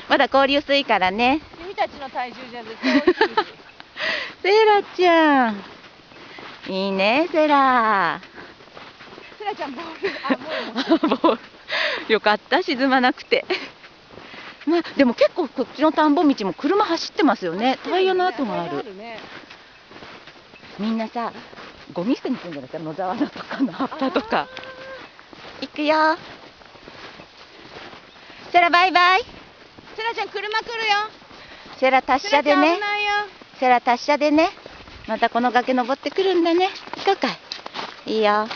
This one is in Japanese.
まだ氷薄いからね。君たちの体重じゃ絶対追いつくし。セラちゃん。いいね、セラ。セラちゃんボール、ボール。よかった、沈まなくて。まあ、でも結構こっちの田んぼ道も車走ってますよね。タイヤの跡がある。みんなさ、ゴミ捨てに来るんじゃないですか、野沢菜とかの葉っぱとか。行くよ。セラバイバイ。セラちゃん車来るよ。セラ達者でね。危ないよ。セラ達者でね。またこの崖登ってくるんだね。行こうかい。いいよ。